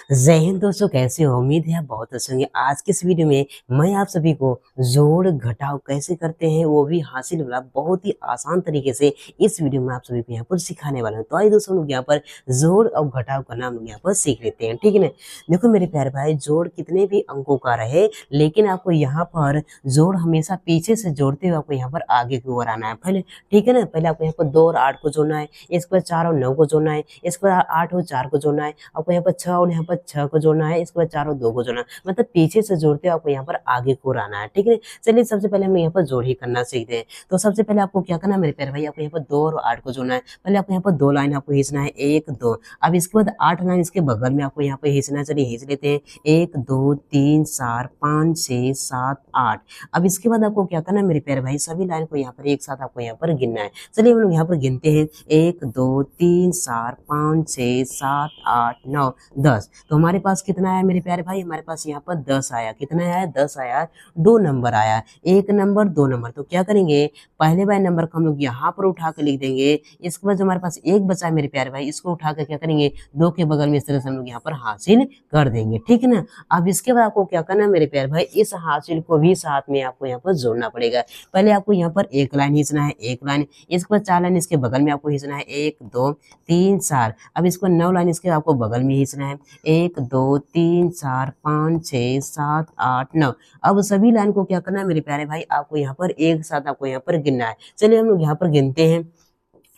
जय हिंद दोस्तों, कैसे हो? उम्मीद है आप बहुत अच्छे होंगे। आज के इस वीडियो में मैं आप सभी को जोड़ घटाव कैसे करते हैं वो भी हासिल वाला बहुत ही आसान तरीके से इस वीडियो में आप सभी को यहाँ पर सिखाने वाला हूँ। तो आइए दोस्तों, लोग यहाँ पर जोड़ और घटाव का नाम लोग यहाँ पर सीख लेते हैं, ठीक है ना। देखो मेरे प्यारे भाई, जोड़ कितने भी अंकों का रहे लेकिन आपको यहाँ पर जोड़ हमेशा पीछे से जोड़ते हुए आपको यहाँ पर आगे की ओर आना है पहले, ठीक है ना। पहले आपको यहाँ पर 2 और 8 को जोड़ना है, इसके बाद 4 और 9 को जोड़ना है, इसके बाद 8 और 4 को जोड़ना है, आपको यहाँ पर 6 और यहाँ पर 6 को जोड़ना है, इसके बाद 4 और 2 को जोड़ना है। मतलब पीछे से जोड़ते हुए आपको यहाँ पर आगे को आना है, ठीक है। चलिए सबसे पहले हम यहाँ पर जोड़ ही करना सीखते हैं। तो सबसे पहले आपको क्या करना है मेरे प्यारे भाई, आपको यहाँ पर 2 और 8 को जोड़ना है। पहले आपको यहाँ पर 2 लाइन आपको खींचना है, 1 2। अब इसके बाद 8 लाइन इसके बगल में आपको यहाँ पर खींचना है। चलिए खींच लेते हैं, 1 2 3 4 5 6 7 8। अब इसके बाद आपको क्या करना है मेरे प्यारे भाई, सभी लाइन को यहाँ पर एक साथ आपको यहाँ पर गिनना है। चलिए हम लोग यहाँ पर गिनते हैं, 1 2 3 4 5 6 7 8 9 10। तो हमारे पास कितना आया मेरे प्यारे भाई, हमारे पास यहाँ पर 10 आया। कितना आया? 10 आया। 2 नंबर आया, 1 नंबर 2 नंबर। तो क्या करेंगे, पहले वाले नंबर को हम लोग यहाँ पर उठा कर लिख देंगे। इसके बाद जो हमारे पास 1 बचा है मेरे प्यारे भाई, इसको उठा कर क्या करेंगे, 2 के बगल में इस तरह से हम लोग यहाँ पर हासिल कर देंगे, ठीक है ना। अब इसके बाद आपको क्या करना है मेरे प्यारे भाई, इस हासिल को भी साथ में आपको यहाँ पर जोड़ना पड़ेगा। पहले आपको यहाँ पर 1 लाइन खींचना है, 1 लाइन, इसके बाद 4 लाइन इसके बगल में आपको खींचना है, 1 2 3 4। अब इसको 9 लाइन इसके आपको बगल में खींचना है, 1 2 3 4 5 6 7 8 9। अब सभी लाइन को क्या करना है मेरे प्यारे भाई, आपको यहाँ पर एक साथ आपको यहाँ पर गिनना है। चलिए हम लोग यहाँ पर गिनते हैं,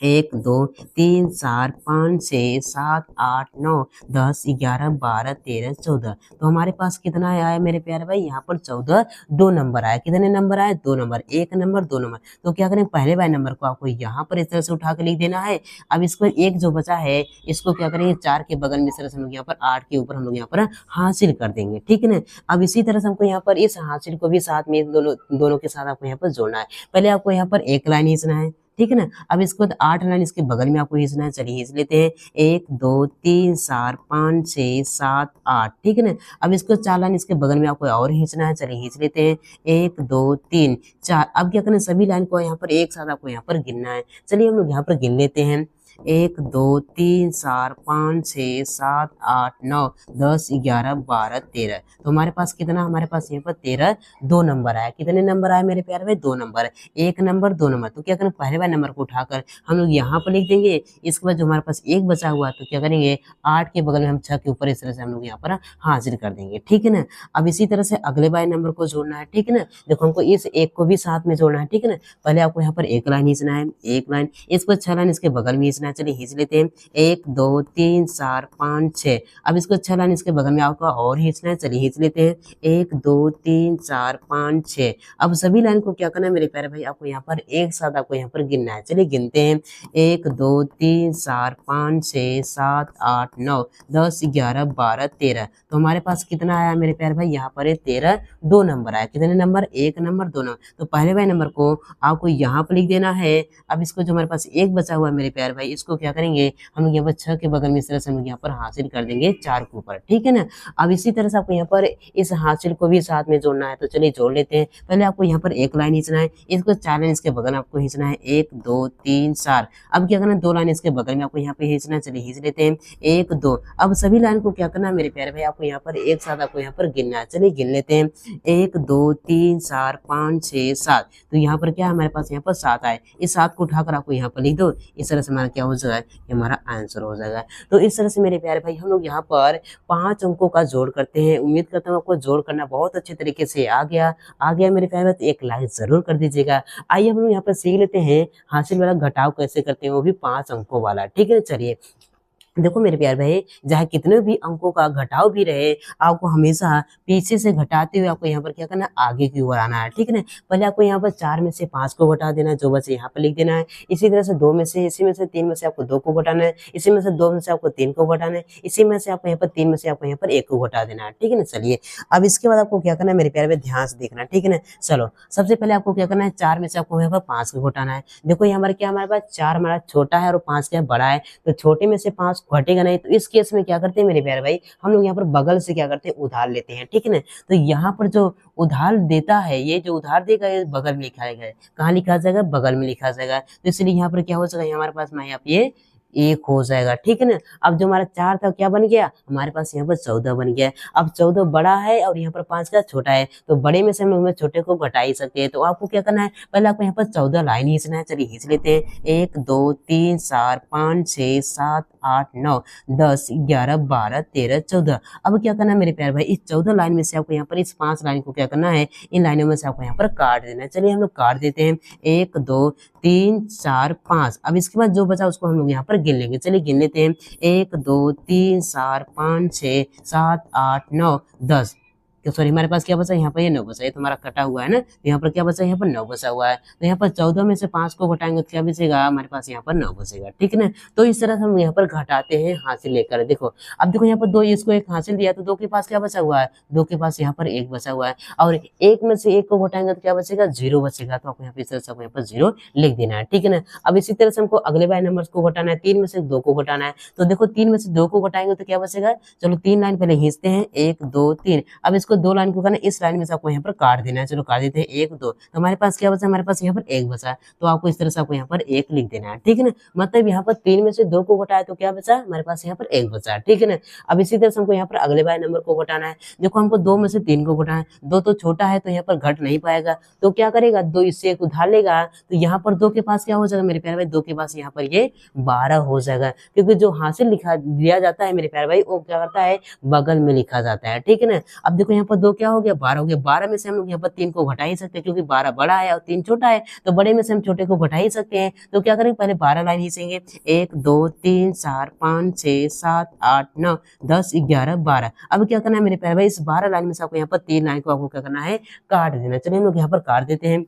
1 2 3 4 5 6 7 8 9 10 11 12 13 14। तो हमारे पास कितना आया मेरे प्यारे भाई, यहाँ पर 14 2 नंबर आया। कितने नंबर आए? 2 नंबर, 1 नंबर 2 नंबर। तो क्या करें, पहले वाले नंबर को आपको यहाँ पर इस तरह से उठा के लिख देना है। अब इसको एक जो बचा है इसको क्या करेंगे, 4 के बगल में इस तरह से हम लोग यहाँ पर 8 के ऊपर हम लोग यहाँ पर हासिल कर देंगे, ठीक है ना। अब इसी तरह से हमको यहाँ पर इस हासिल को भी साथ में दोनों के साथ आपको यहाँ पर जोड़ना है। पहले आपको यहाँ पर 1 लाइन खींचना है, ठीक है ना। अब इसके बाद 8 लाइन इसके बगल में आपको खींचना है। चलिए खींच लेते हैं, 1 2 3 4 5 6 7 8, ठीक है ना। अब इसको 4 लाइन इसके बगल में आपको और खींचना है। चलिए खींच लेते हैं, 1 2 3 4। अब क्या करना है, सभी लाइन को यहाँ पर एक साथ आपको यहाँ पर गिनना है। चलिए हम लोग यहाँ पर गिन लेते हैं, 1 2 3 4 5 6 7 8 9 10 11 12 13। तो हमारे पास कितना, हमारे पास यहाँ पर 13 2 नंबर आया। कितने नंबर आए मेरे प्यारे भाई? 2 नंबर, 1 नंबर 2 नंबर। तो क्या करें, पहले वाले नंबर को उठाकर हम लोग यहाँ पर लिख देंगे। इसके बाद जो हमारे पास 1 बचा हुआ तो क्या करेंगे, 8 के बगल में हम 6 के ऊपर इस तरह से हम लोग यहाँ पर हाजिर कर देंगे, ठीक है ना। अब इसी तरह से अगले वाले नंबर को जोड़ना है, ठीक है ना। देखो हमको इस 1 को भी साथ में जोड़ना है, ठीक है ना। पहले आपको यहाँ पर 1 लाइन खींचना है, 1 लाइन, इसको 6 लाइन इसके बगल में खींचना है। चलिए खींच लेते हैं, 1 2 3 4 5 6। अब इसको 6 लाइन इसके बगल में आपको और खींचना है। चलिए खींच लेते हैं, 1 2 3 4 5 6। अब सभी लाइन को क्या करना है मेरे प्यारे भाई, आपको यहाँ पर एक साथ आपको यहाँ पर गिनना है। चलिए गिनते हैं, 1 2 3 4 5 6 7 8 9 10 11 12 13। तो हमारे पास कितना आया मेरे प्यारे भाई, यहाँ पर 13 2 नंबर आया। कितने नंबर? 1 number 2 number. तो पहले वाले नंबर को आपको यहाँ पर लिख देना है। अब इसको जो हमारे पास 1 बचा हुआ है मेरे प्यारे भाई, इसको क्या करेंगे, हम लोग यहाँ पर 6 के बगल में इस तरह से हम लोग यहाँ पर हासिल कर देंगे 4 के ऊपर, ठीक है ना। अब इसी तरह से आपको यहाँ पर इस हासिल को भी साथ में जोड़ना है। तो चलिए जोड़ लेते हैं। पहले आपको यहाँ पर 1 लाइन खींचना है, इसको 4 लाइन इसके बगल में आपको खींचना है, 1 2 3 4। अब क्या करना है, 2 लाइन इसके बगल में आपको यहाँ पे खींचना है। चलिए खींच लेते हैं, 1 2। अब सभी लाइन को क्या करना है मेरे प्यारे भाई, आपको यहाँ पर एक साथ आपको यहाँ पर गिनना है। चलिए गिन लेते हैं, 1 2 3 4 5 6 7। तो यहाँ पर क्या हमारे पास यहाँ पर 7 आए। इस 7 को उठाकर आपको यहाँ पर लिख दो। इस तरह से हमारा क्या हो जाएगा, ये हमारा आंसर हो जाएगा। तो इस तरह से मेरे प्यारे भाई हम लोग यहाँ पर 5 अंकों का जोड़ करते हैं। उम्मीद करता हूँ आपको जोड़ करना बहुत अच्छे तरीके से आ गया मेरे प्यारे भाई। तो एक लाइक जरूर कर दीजिएगा। आइए हम लोग यहाँ पर सीख लेते हैं हासिल वाला घटाव कैसे करते हैं, वो भी 5 अंकों वाला, ठीक है। चलिए देखो मेरे प्यारे भाई, चाहे कितने भी अंकों का घटाव भी रहे, आपको हमेशा पीछे से घटाते हुए आपको यहाँ पर क्या करना है, आगे की ओर आना है, ठीक है ना। पहले आपको यहाँ पर 4 में से 5 को घटा देना है, जो बचे यहाँ पर लिख देना है। इसी तरह से 2 में से, इसी में से 3 में से आपको 2 को घटाना है, इसी में से 2 में से आपको 3 को घटाना है, इसी में से आपको यहाँ पर 3 में से आपको यहाँ पर 1 को घटा देना है, ठीक है ना। चलिए अब इसके बाद आपको क्या करना है मेरे प्यारे भाई, ध्यान से देखना, ठीक है ना। चलो सबसे पहले आपको क्या करना है, 4 में से आपको यहाँ पर 5 को घटाना है। देखो ये हमारे क्या, हमारे पास 4 हमारा छोटा है और 5 क्या बड़ा है। तो छोटे में से 5 घटेगा नहीं। तो इस केस में क्या करते हैं मेरे प्यारे भाई, हम लोग यहाँ पर बगल से क्या करते हैं, उधार लेते हैं, ठीक है ना। तो यहाँ पर जो उधार देता है, ये जो उधार देगा ये बगल में लिखा जाएगा। कहाँ लिखा जाएगा? बगल में लिखा जाएगा। तो इसलिए यहाँ पर क्या हो जाएगा, हमारे पास मैं यहाँ पे 1 हो जाएगा, ठीक है ना। अब जो हमारा 4 था क्या बन गया, हमारे पास यहाँ पर 14 बन गया। अब 14 बड़ा है और यहाँ पर 5 का छोटा है, तो बड़े में से हम लोग में छोटे को घटा ही सकते हैं। तो आपको क्या करना है, पहले आपको यहाँ पर 14 लाइन खींचना है। चलिए खींच लेते हैं। 1 2 3 4 5 6 7 8 9 10 11 12 13 14। अब क्या करना है मेरे प्यारे भाई, इस 14 लाइन में से आपको यहाँ पर इस 5 लाइन को क्या करना है, इन लाइनों में से आपको यहाँ पर काट देना है। चलिए हम लोग काट देते हैं। 1 2 3 4 5। अब इसके बाद जो बचा उसको हम लोग यहाँ पर गिन लेंगे। चलिए गिन लेते हैं। 1 2 3 4 5 6 7 8 9 10। तो सॉरी, हमारे पास क्या बचा, यहाँ पर ये 9 बचा, ये तुम्हारा कटा हुआ है ना, तो यहाँ पर क्या बचा, यहाँ पर 9 बचा हुआ है। तो यहाँ पर 14 में से 5 को घटाएंगे तो क्या बचेगा, हमारे पास यहाँ पर 9 बचेगा, ठीक है ना। तो इस तरह से हम यहाँ पर घटाते हैं हासिल लेकर। देखो अब देखो यहाँ पर 2, इसको 1 हासिल दिया तो 2 के पास क्या बचा हुआ है, 2 के पास यहाँ पर 1 बचा हुआ है, और 1 में से 1 को घटाएंगे तो क्या बचेगा, 0 बचेगा। तो आपको यहाँ पर इस तरह से यहाँ पर 0 लिख देना है, ठीक है ना। अब इसी तरह से हमको अगले बार नंबर को घटाना है। 3 में से 2 को घटाना है, तो देखो 3 में से 2 को घटाएंगे तो क्या बचेगा। चलो 3 लाइन पहले खींचते हैं, 1 2 3। अब इसको 2 लाइन को करना, इस लाइन में से आपको यहाँ पर काट देना है। चलो काट देते हैं, 1 2। तो हमारे पास क्या बचा, हमारे पास यहाँ पर 1 बचा, तो आपको इस तरह से आपको यहाँ पर 1 लिख देना है, ठीक है ना। मतलब यहाँ पर 3 में से 2 को घटाया तो क्या बचा, हमारे पास यहाँ पर 1 बचा, ठीक है ना। अब इसी तरह से हमको यहाँ पर अगले बार नंबर को घटाना है। देखो हमको 2 में से 3 को घटाना है, 2 तो छोटा है तो यहाँ पर घट नहीं पाएगा, तो क्या करेगा, 2 इससे 1 उधार लेगा, तो यहाँ पर 2 के पास क्या हो जाएगा मेरे प्यारे भाई, 2 के पास यहाँ पर ये 12 हो जाएगा। क्योंकि जो हासिल लिखा दिया जाता है मेरे प्यारे भाई, वो क्या करता है, बगल में लिखा जाता है, ठीक है ना। अब देखो यहाँ पर 2 क्या हो गया, 12 हो गया। 12 में से हम लोग यहाँ पर 3 को घटा ही सकते हैं, क्योंकि 12 बड़ा है और 3 छोटा है, तो बड़े में से हम छोटे को घटा ही सकते हैं। तो क्या करेंगे, पहले 12 लाइन खींचेंगे। 1 2 3 4 5 6 7 8 9 10 11 12। अब क्या करना है मेरे प्यारे भाई, इस 12 लाइन में से आपको यहाँ पर 3 लाइन को आपको क्या करना है, काट देना। चलिए हम लोग यहाँ पर काट देते हैं।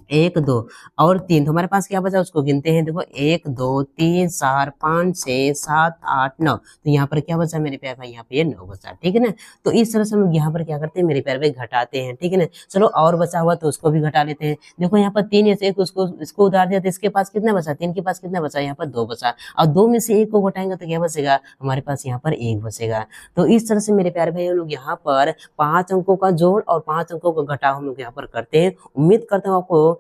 1 2 और 3, तो हमारे पास क्या बचा उसको गिनते हैं। देखो 1 2 3 4 5 6 7 8 9। तो यहाँ पर क्या बचा मेरे प्यारे भाई, यहाँ पे ये 9 बचा, ठीक है ना। तो इस तरह से हम लोग यहाँ पर क्या करते हैं मेरे प्यारे भाई, घटाते हैं, ठीक है ना। चलो और बचा हुआ तो उसको भी घटा लेते हैं। देखो यहाँ पर 3 से 1 उसको इसको उधार दिया तो इसके पास कितना बचा, 3 के पास कितना बचा, यहाँ पर 2 बचा, और 2 में से 1 को घटाएंगे तो क्या बचेगा, हमारे पास यहाँ पर 1 बचेगा। तो इस तरह से मेरे प्यारे भाई हम लोग यहाँ पर 5 अंकों का जोड़ और 5 अंकों का घटाव हम लोग यहाँ पर करते हैं। उम्मीद करता हूँ आपको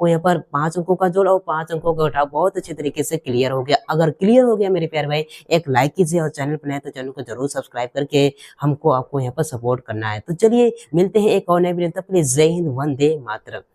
यहाँ पर 5 अंकों का जोड़ और 5 अंकों का घटाव बहुत अच्छे तरीके से क्लियर हो गया। अगर क्लियर हो गया मेरे प्यारे भाई, एक लाइक कीजिए, और चैनल पर नए तो चैनल को जरूर सब्सक्राइब करके हमको आपको यहाँ पर सपोर्ट करना है। तो चलिए मिलते हैं एक और नए वीडियो, तब के लिए जय हिंद, वंदे मातरम।